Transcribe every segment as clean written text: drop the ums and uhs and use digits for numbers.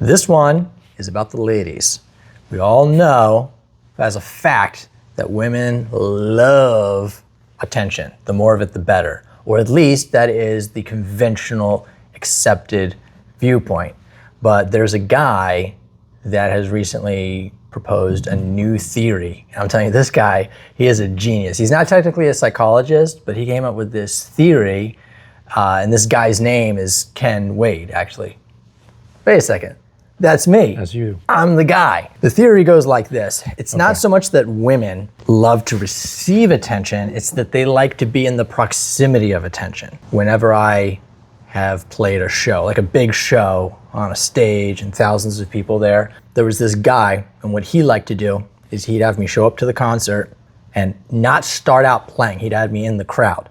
This one is about the ladies. We all know as a fact that women love attention. The more of it, the better. Or at least that is the conventional accepted viewpoint. But there's a guy that has recently proposed a new theory. And I'm telling you, this guy, he is a genius. He's not technically a psychologist, but he came up with this theory, and this guy's name is Ken Wade, actually. Wait a second. That's me. That's you. I'm the guy. The theory goes like this. It's not so much that women love to receive attention, it's that they like to be in the proximity of attention. Whenever I have played a show, like a big show on a stage and thousands of people there was this guy, and what he liked to do is he'd have me show up to the concert and not start out playing. He'd have me in the crowd.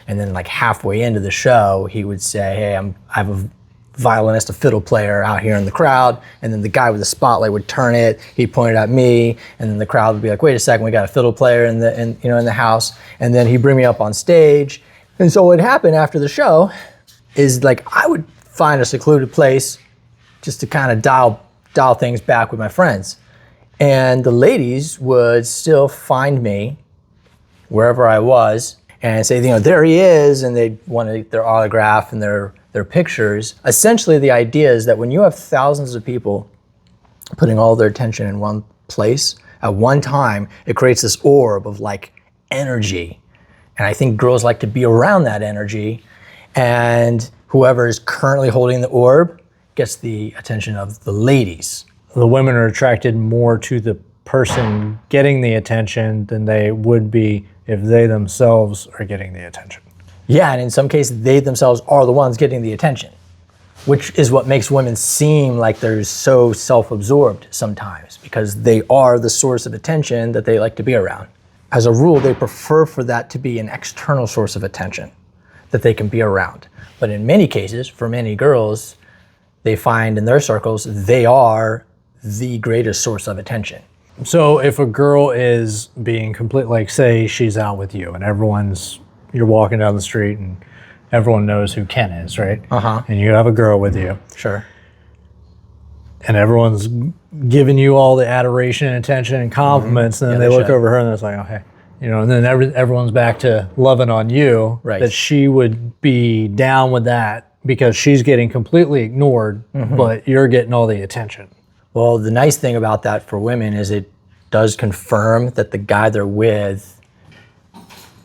And then like halfway into the show, he would say, hey, I have a violinist, a fiddle player out here in the crowd, and then the guy with the spotlight would turn it, he'd point it at me, and then the crowd would be like, wait a second, we got a fiddle player in the house, and then he'd bring me up on stage. And so what happened after the show is like I would find a secluded place just to kind of dial things back with my friends. And the ladies would still find me wherever I was and say, there he is, and they'd want their autograph and their pictures. Essentially, the idea is that when you have thousands of people putting all their attention in one place at one time, it creates this orb of like energy. And I think girls like to be around that energy, and whoever is currently holding the orb gets the attention of the ladies. The women are attracted more to the person getting the attention than they would be if they themselves are getting the attention. Yeah, and in some cases, they themselves are the ones getting the attention, which is what makes women seem like they're so self-absorbed sometimes, because they are the source of attention that they like to be around. As a rule, they prefer for that to be an external source of attention that they can be around. But in many cases, for many girls, they find in their circles, they are the greatest source of attention. So if a girl is being complete, like say she's out with you and you're walking down the street and everyone knows who Ken is, right? And you have a girl with you. Sure. And everyone's giving you all the adoration and attention and compliments, and then they look over her and it's like, oh, hey. And then everyone's back to loving on you, that she would be down with that because she's getting completely ignored, but you're getting all the attention. Well, the nice thing about that for women is it does confirm that the guy they're with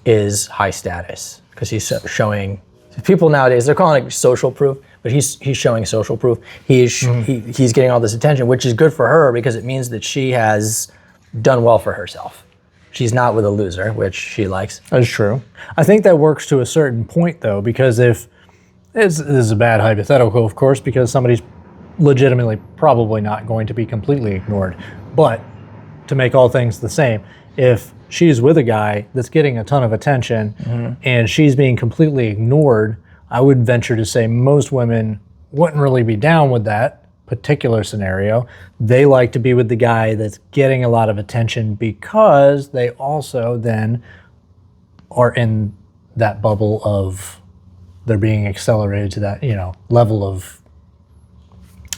is high status, because he's showing, people nowadays, they're calling it social proof, but he's showing social proof. He's getting all this attention, which is good for her because it means that she has done well for herself. She's not with a loser, which she likes. That's true. I think that works to a certain point though, because if, this is a bad hypothetical, of course, because somebody's legitimately probably not going to be completely ignored. But to make all things the same, if she's with a guy that's getting a ton of attention and she's being completely ignored, I would venture to say most women wouldn't really be down with that particular scenario. They like to be with the guy that's getting a lot of attention because they also then are in that bubble of they're being accelerated to that, level of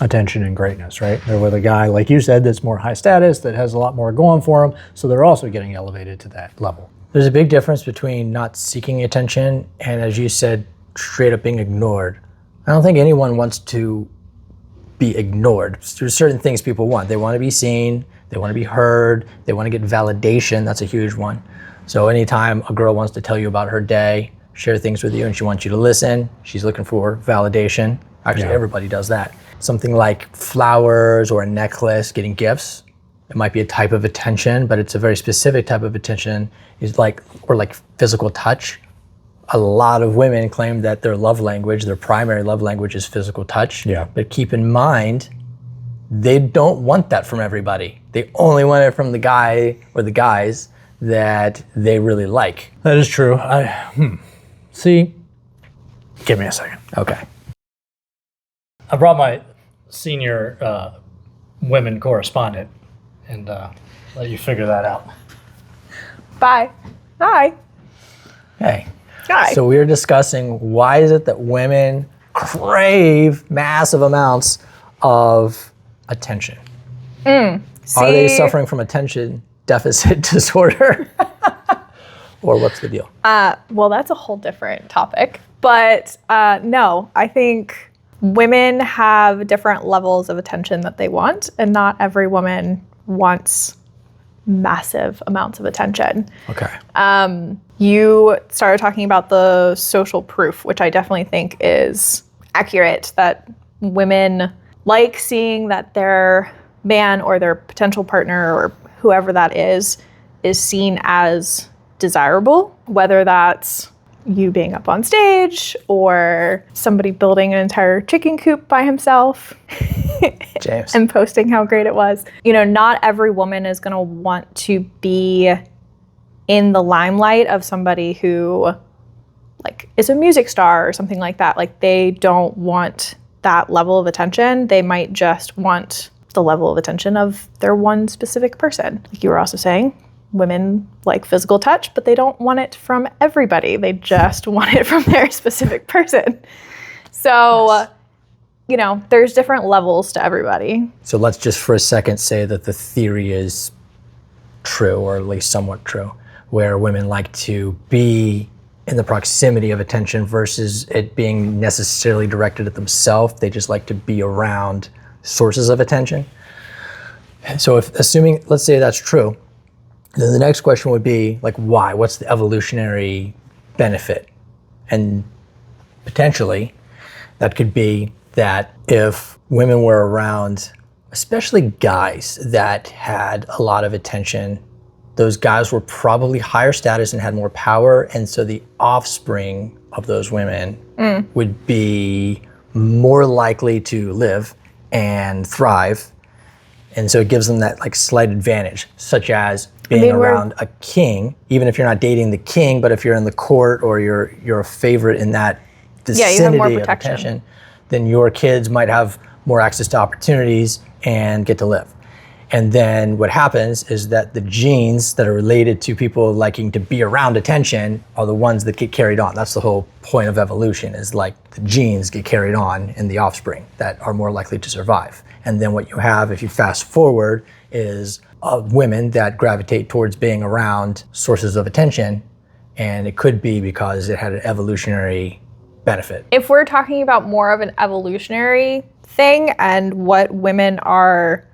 attention and greatness, right? They're with a guy, like you said, that's more high status, that has a lot more going for them, so they're also getting elevated to that level. There's a big difference between not seeking attention and, as you said, straight up being ignored. I don't think anyone wants to be ignored. There's certain things people want. They want to be seen, they want to be heard, they want to get validation. That's a huge one. So anytime a girl wants to tell you about her day, share things with you, and she wants you to listen, she's looking for validation. Actually, everybody does that. Something like flowers or a necklace, getting gifts. It might be a type of attention, but it's a very specific type of attention. Is like physical touch. A lot of women claim that their love language, their primary love language, is physical touch. Yeah. But keep in mind, they don't want that from everybody. They only want it from the guy or the guys that they really like. That is true. See, give me a second. Okay. I brought my senior women correspondent and let you figure that out. Bye. Hi. Hey. Hi. So we are discussing why is it that women crave massive amounts of attention? Are they suffering from attention deficit disorder? Or what's the deal? Well, that's a whole different topic. But no, I think women have different levels of attention that they want, and not every woman wants massive amounts of attention. Okay. You started talking about the social proof, which I definitely think is accurate, that women like seeing that their man or their potential partner or whoever that is seen as desirable, whether that's you being up on stage or somebody building an entire chicken coop by himself James. and posting how great it was. You know, not every woman is going to want to be in the limelight of somebody who like is a music star or something like that. Like they don't want that level of attention. They might just want the level of attention of their one specific person. Like you were also saying, women like physical touch, but they don't want it from everybody. They just want it from their specific person. So, Yes. You know, there's different levels to everybody. So let's just for a second say that the theory is true, or at least somewhat true, where women like to be in the proximity of attention versus it being necessarily directed at themselves. They just like to be around sources of attention. So if assuming, let's say that's true, then the next question would be like, why? What's the evolutionary benefit? And potentially that could be that if women were around, especially guys that had a lot of attention, those guys were probably higher status and had more power. And so the offspring of those women would be more likely to live and thrive. And so it gives them that like slight advantage, such as being around a king, even if you're not dating the king, but if you're in the court or you're a favorite in that vicinity you have more of protection. attention, then your kids might have more access to opportunities and get to live. And then what happens is that the genes that are related to people liking to be around attention are the ones that get carried on. That's the whole point of evolution, is like the genes get carried on in the offspring that are more likely to survive. And then what you have, if you fast forward, is women that gravitate towards being around sources of attention. And it could be because it had an evolutionary benefit. If we're talking about more of an evolutionary thing and what women are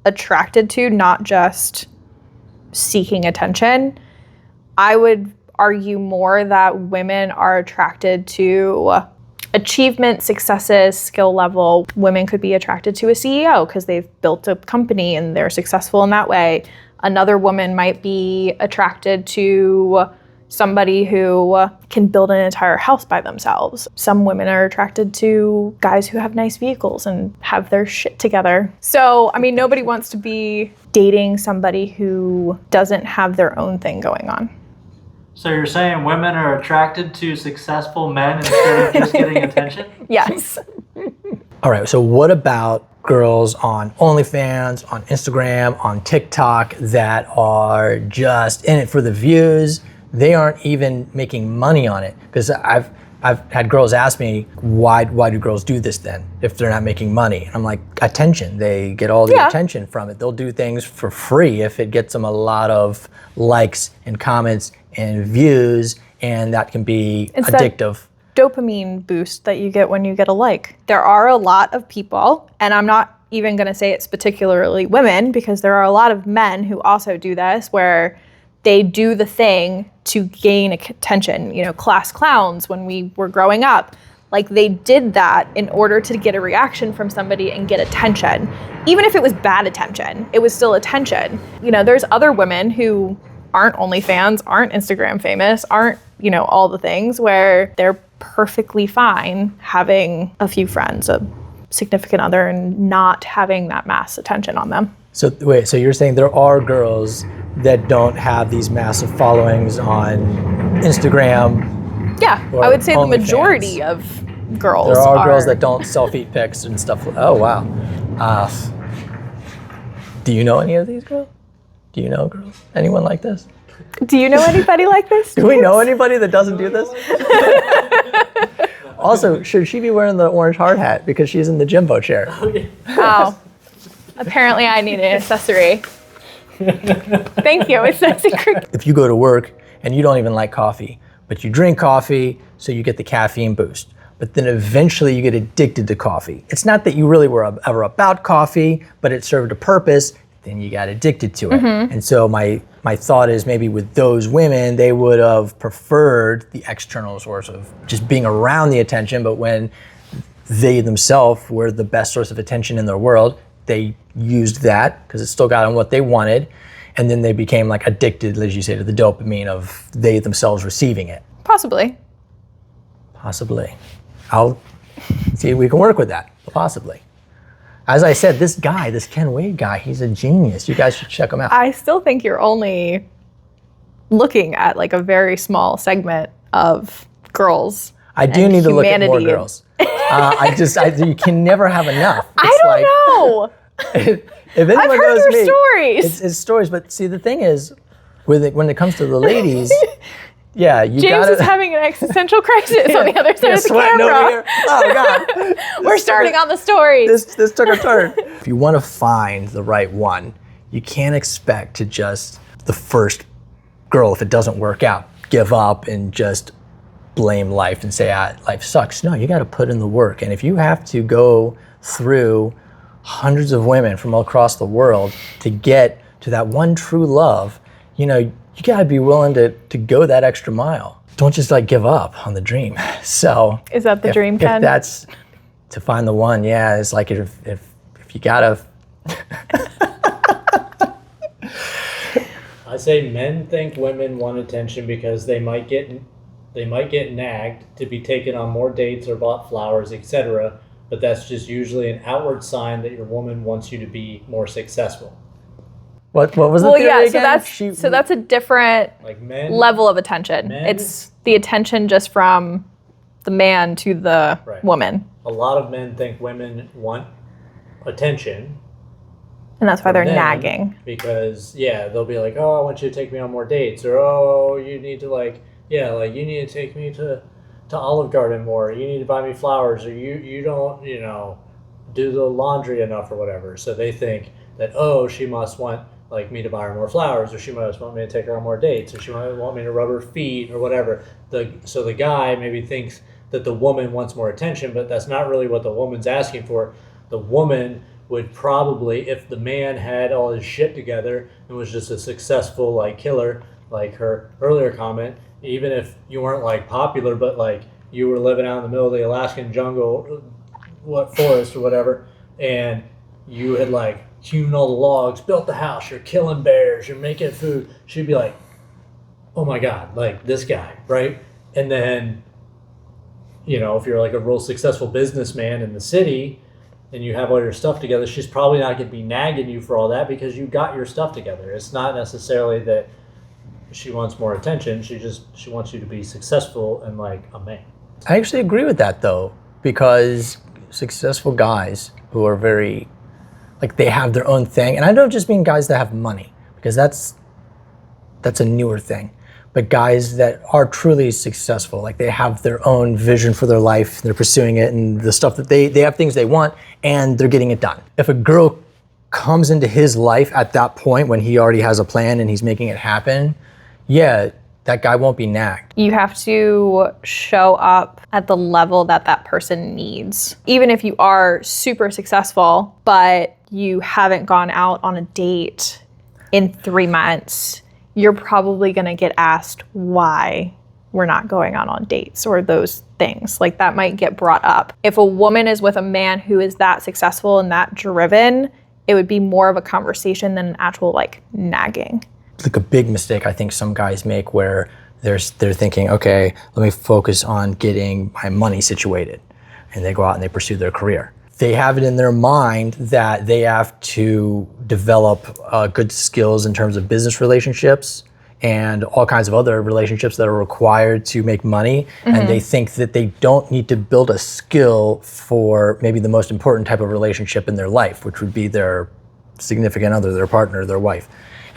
attracted to, not just seeking attention, I would argue more that women are attracted to achievement, successes, skill level. Women could be attracted to a CEO because they've built a company and they're successful in that way. Another woman might be attracted to somebody who can build an entire house by themselves. Some women are attracted to guys who have nice vehicles and have their shit together. So, I mean, nobody wants to be dating somebody who doesn't have their own thing going on. So you're saying women are attracted to successful men instead of just getting attention? Yes. All right, so what about girls on OnlyFans, on Instagram, on TikTok that are just in it for the views? They aren't even making money on it. Because I've had girls ask me, why do girls do this then if they're not making money? And I'm like, attention. They get all the attention from it. They'll do things for free if it gets them a lot of likes and comments and views, and that can be addictive. Dopamine boost that you get when you get a like. There are a lot of people, and I'm not even going to say it's particularly women, because there are a lot of men who also do this, where they do the thing to gain attention. You know, class clowns, when we were growing up, like they did that in order to get a reaction from somebody and get attention. Even if it was bad attention, it was still attention. You know, there's other women who aren't OnlyFans, aren't Instagram famous, aren't, you know, all the things, where they're perfectly fine having a few friends, a significant other, and not having that mass attention on them. So wait, so you're saying there are girls that don't have these massive followings on Instagram? Yeah, Or I would say the OnlyFans. majority of girls There are girls that don't selfie pics and stuff. Oh, wow. Do you know any of these girls? Do you know girls? Anyone like this? Do you know anybody like this? Do we know anybody that doesn't do this? Also, should she be wearing the orange hard hat because she's in the Jimbo chair? Oh, apparently I need an accessory. Thank you, accessory. If you go to work and you don't even like coffee, but you drink coffee, so you get the caffeine boost. But then eventually you get addicted to coffee. It's not that you really were ever about coffee, but it served a purpose, then you got addicted to it. And so my thought is maybe with those women, they would have preferred the external source of just being around the attention, but when they themselves were the best source of attention in their world, they used that because it still got them what they wanted. And then they became like addicted, as you say, to the dopamine of they themselves receiving it. Possibly. Possibly. I'll see if we can work with that. Possibly. As I said, this guy, this 𝐂𝐿 guy, he's a genius. You guys should check him out. I still think you're only looking at like a very small segment of girls. I do need to look at more humanity. girls. You can never have enough. I don't know. If anyone I've heard knows your me, stories. It's stories. But see, the thing is, when it comes to the ladies, yeah, you James gotta. is having an existential crisis on the other side of the sweating over camera. here. Oh God. We're starting on the stories. This took a turn. If you want to find the right one, you can't expect to just the first girl, if it doesn't work out, give up and just blame life and say, life sucks. No, you got to put in the work. And if you have to go through hundreds of women from all across the world to get to that one true love, you got to be willing to go that extra mile. Don't just like give up on the dream. So Is that the dream, Ken? If that's to find the one, yeah, it's like if you gotta. I say men think women want attention because they might get nagged to be taken on more dates or bought flowers, etc. But that's just usually an outward sign that your woman wants you to be more successful. What was the Well, theory yeah. again? So that's a different Like men, level of attention. Men- It's the attention just from the man to the Right. woman, a lot of men think women want attention. and that's why they're them nagging. Because they'll be like, oh, I want you to take me on more dates, or oh, you need to you need to take me to Olive Garden more, you need to buy me flowers, or you don't do the laundry enough or whatever. So they think that, oh, she must want like me to buy her more flowers, or she must want me to take her on more dates, or she might want me to rub her feet or whatever. So the guy maybe thinks that the woman wants more attention, but that's not really what the woman's asking for. The woman would probably, if the man had all his shit together and was just a successful like killer, like her earlier comment, even if you weren't like popular, but like you were living out in the middle of the Alaskan jungle, forest or whatever, and you had like hewn all the logs, built the house, you're killing bears, you're making food, she'd be like, oh my God, like this guy, right? And then, if you're like a real successful businessman in the city and you have all your stuff together, she's probably not going to be nagging you for all that because you got your stuff together. It's not necessarily that she wants more attention. She wants you to be successful and like a man. I actually agree with that though, because successful guys who are very, like they have their own thing, and I don't just mean guys that have money, because that's a newer thing, but guys that are truly successful, like they have their own vision for their life, they're pursuing it, and the stuff that they have things they want, and they're getting it done. If a girl comes into his life at that point when he already has a plan and he's making it happen, yeah, that guy won't be nagged. You have to show up at the level that that person needs. Even if you are super successful, but you haven't gone out on a date in 3 months, you're probably gonna get asked why we're not going out on dates or those things. Like that might get brought up. If a woman is with a man who is that successful and that driven, it would be more of a conversation than an actual like nagging. Like a big mistake I think some guys make where they're thinking, okay, let me focus on getting my money situated. And they go out and they pursue their career. They have it in their mind that they have to develop good skills in terms of business relationships and all kinds of other relationships that are required to make money. Mm-hmm. And they think that they don't need to build a skill for maybe the most important type of relationship in their life, which would be their significant other, their partner, their wife.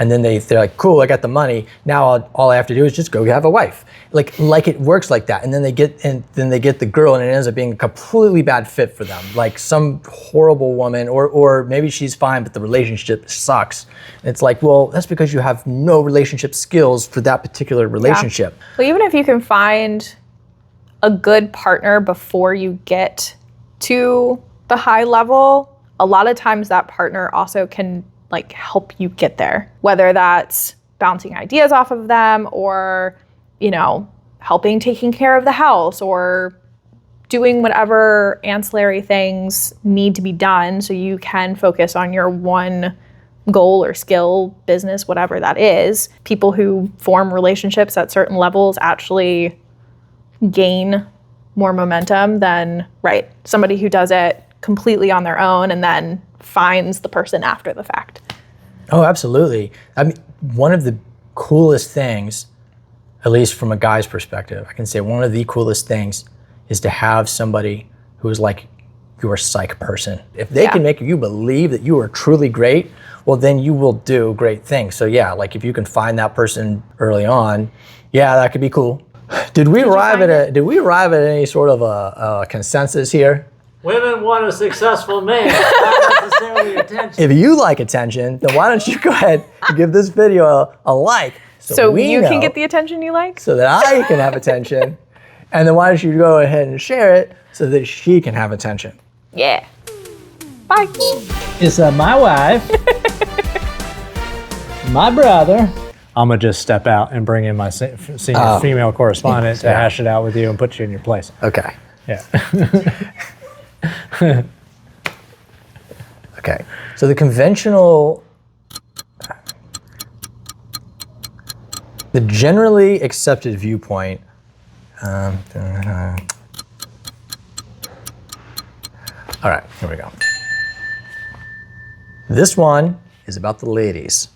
And then they're like, cool, I got the money. Now all I have to do is just go have a wife. Like it works like that. And then they get the girl, and it ends up being a completely bad fit for them. Like some horrible woman, or maybe she's fine, but the relationship sucks. And it's like, well, that's because you have no relationship skills for that particular relationship. Yeah. Well, even if you can find a good partner before you get to the high level, a lot of times that partner also can like help you get there, whether that's bouncing ideas off of them, or helping taking care of the house, or doing whatever ancillary things need to be done so you can focus on your one goal or skill, business, whatever that is. People who form relationships at certain levels actually gain more momentum than somebody who does it completely on their own and then finds the person after the fact. Oh, absolutely. I mean, one of the coolest things, at least from a guy's perspective, I can say one of the coolest things is to have somebody who is like your psych person. If they can make you believe that you are truly great, well, then you will do great things. So yeah, like if you can find that person early on, yeah, that could be cool. Did we arrive at any sort of a consensus here? Women want a successful man, not necessarily attention. If you like attention, then why don't you go ahead and give this video a like. So you can get the attention you like? So that I can have attention. And then why don't you go ahead and share it so that she can have attention? Yeah. Bye. It's my wife, my brother. I'm going to just step out and bring in my senior female correspondent to hash it out with you and put you in your place. Okay. Yeah. Okay. So the conventional, the generally accepted viewpoint. All right, here we go. This one is about the ladies.